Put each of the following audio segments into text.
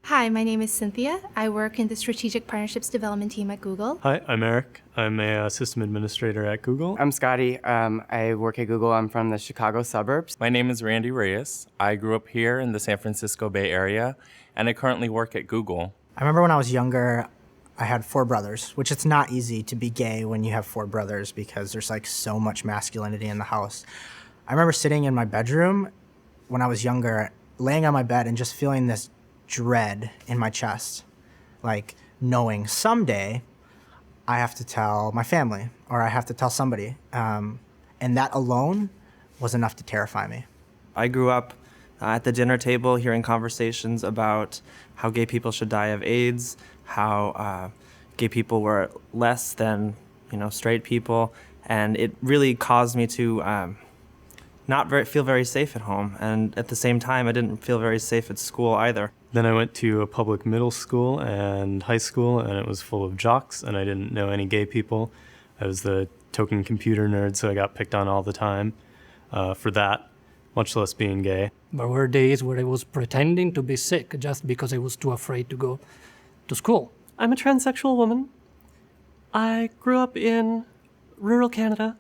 Hi, my name is Cynthia. I work in the Strategic Partnerships Development team at Google. Hi, I'm Eric. I'm a system administrator at Google. I'm Scotty. I work at Google. I'm from the Chicago suburbs. My name is Randy Reyes. I grew up here in the San Francisco Bay Area, and I currently work at Google. I remember when I was younger, I had four brothers, which it's not easy to be gay when you have four brothers because there's like so much masculinity in the house. I remember sitting in my bedroom when I was younger, laying on my bed and just feeling this dread in my chest, like knowing someday I have to tell my family or I have to tell somebody. And that alone was enough to terrify me. I grew up at the dinner table hearing conversations about how gay people should die of AIDS, how gay people were less than, straight people, and it really caused me to feel very safe at home. And at the same time, I didn't feel very safe at school either. Then I went to a public middle school and high school, and it was full of jocks, and I didn't know any gay people. I was the token computer nerd, so I got picked on all the time for that, much less being gay. There were days where I was pretending to be sick just because I was too afraid to go to school. I'm a transsexual woman. I grew up in rural Canada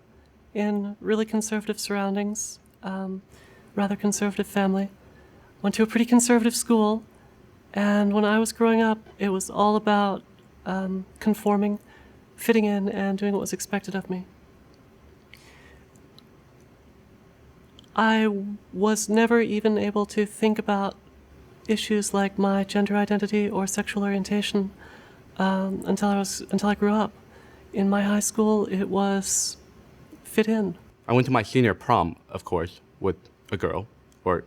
in really conservative surroundings, rather conservative family. Went to a pretty conservative school, and when I was growing up, it was all about conforming, fitting in, and doing what was expected of me. I was never even able to think about issues like my gender identity or sexual orientation until I grew up. In my high school, it was fit in. I went to my senior prom, of course, with a girl, or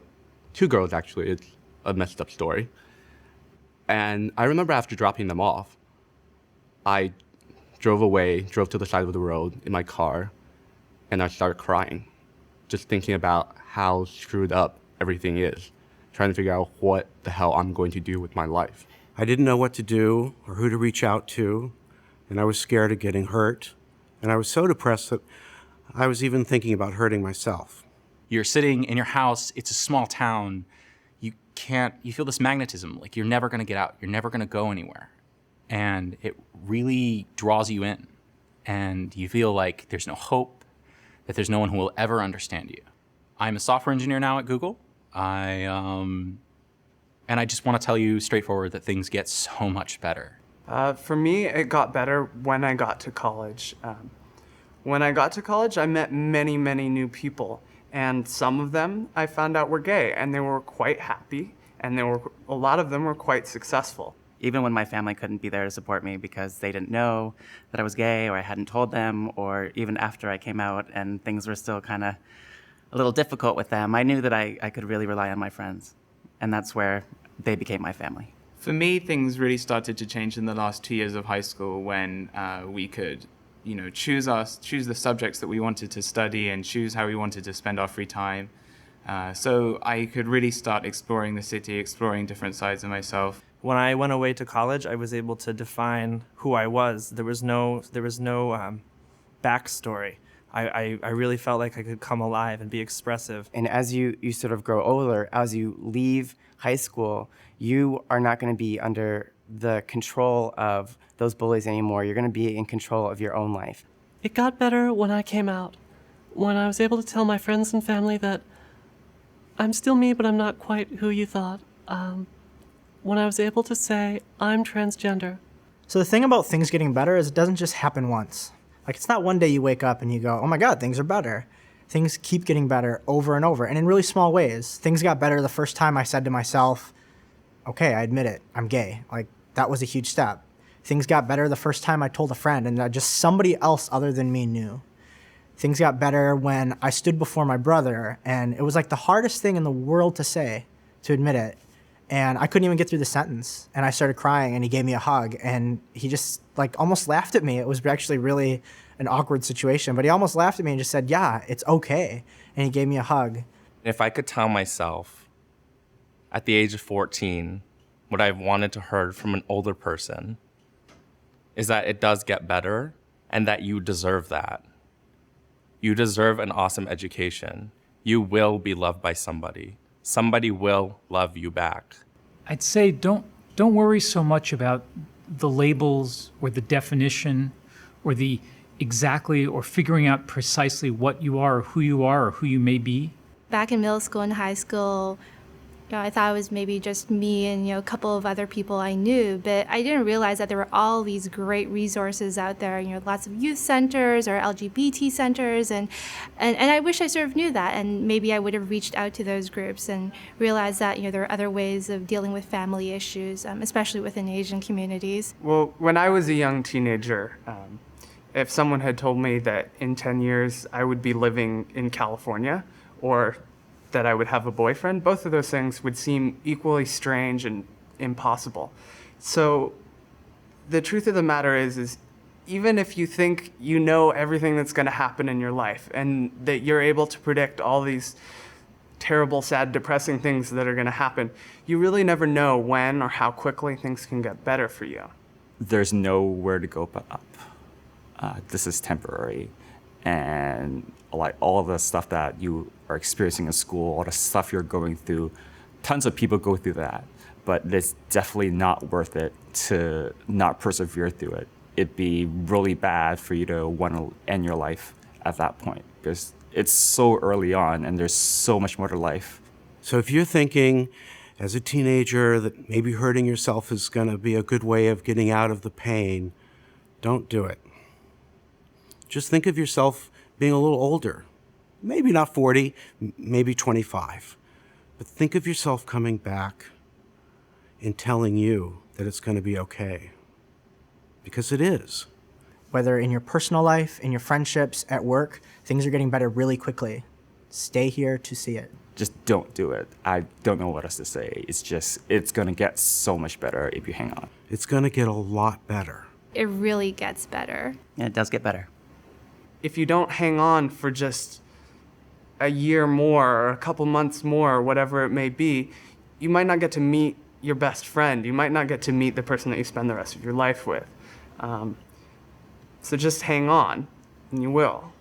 two girls actually. It's a messed up story. And I remember after dropping them off, I drove to the side of the road in my car, and I started crying, just thinking about how screwed up everything is, trying to figure out what the hell I'm going to do with my life. I didn't know what to do or who to reach out to, and I was scared of getting hurt, and I was so depressed that I was even thinking about hurting myself. You're sitting in your house, it's a small town, you feel this magnetism, like you're never gonna get out, you're never gonna go anywhere. And it really draws you in. And you feel like there's no hope, that there's no one who will ever understand you. I'm a software engineer now at Google. And I just wanna tell you straightforward that things get so much better. For me, it got better when I got to college. When I got to college, I met many, many new people. And some of them I found out were gay, and they were quite happy, and a lot of them were quite successful. Even when my family couldn't be there to support me because they didn't know that I was gay or I hadn't told them, or even after I came out and things were still kind of a little difficult with them, I knew that I could really rely on my friends, and that's where they became my family. For me, things really started to change in the last 2 years of high school when we could choose the subjects that we wanted to study and choose how we wanted to spend our free time. So I could really start exploring the city, exploring different sides of myself. When I went away to college, I was able to define who I was. There was no backstory. I really felt like I could come alive and be expressive. And as you sort of grow older, as you leave high school, you are not going to be under the control of those bullies anymore. You're going to be in control of your own life. It got better when I came out, when I was able to tell my friends and family that I'm still me, but I'm not quite who you thought. When I was able to say, I'm transgender. So the thing about things getting better is it doesn't just happen once. Like, it's not one day you wake up and you go, oh my God, things are better. Things keep getting better over and over, and in really small ways. Things got better the first time I said to myself, okay, I admit it, I'm gay. Like, that was a huge step. Things got better the first time I told a friend, and just somebody else other than me knew. Things got better when I stood before my brother, and it was like the hardest thing in the world to say, to admit it. And I couldn't even get through the sentence. And I started crying, and he gave me a hug, and he just like almost laughed at me. It was actually really an awkward situation, but he almost laughed at me and just said, yeah, it's okay. And he gave me a hug. If I could tell myself at the age of 14 what I've wanted to hear from an older person, is that it does get better and that you deserve that. You deserve an awesome education. You will be loved by somebody. Somebody will love you back. I'd say don't don't worry so much about the labels or the definition or the exactly or figuring out precisely what you are or who you may be. Back in middle school and high school, I thought it was maybe just me and a couple of other people I knew, but I didn't realize that there were all these great resources out there. Lots of youth centers or LGBT centers, and I wish I sort of knew that, and maybe I would have reached out to those groups and realized that there are other ways of dealing with family issues, especially within Asian communities. Well, when I was a young teenager, if someone had told me that in 10 years I would be living in California or that I would have a boyfriend, both of those things would seem equally strange and impossible. So the truth of the matter is even if you think you know everything that's going to happen in your life and that you're able to predict all these terrible, sad, depressing things that are going to happen, you really never know when or how quickly things can get better for you. There's nowhere to go but up. This is temporary. And like all of the stuff that you are experiencing in school, all the stuff you're going through, tons of people go through that, but it's definitely not worth it to not persevere through it. It'd be really bad for you to want to end your life at that point because it's so early on and there's so much more to life. So if you're thinking as a teenager that maybe hurting yourself is going to be a good way of getting out of the pain, don't do it. Just think of yourself being a little older. Maybe not 40, maybe 25. But think of yourself coming back and telling you that it's going to be okay. Because it is. Whether in your personal life, in your friendships, at work, things are getting better really quickly. Stay here to see it. Just don't do it. I don't know what else to say. It's going to get so much better if you hang on. It's going to get a lot better. It really gets better. Yeah, it does get better. If you don't hang on for just a year more or a couple months more or whatever it may be, you might not get to meet your best friend. You might not get to meet the person that you spend the rest of your life with. So just hang on, and you will.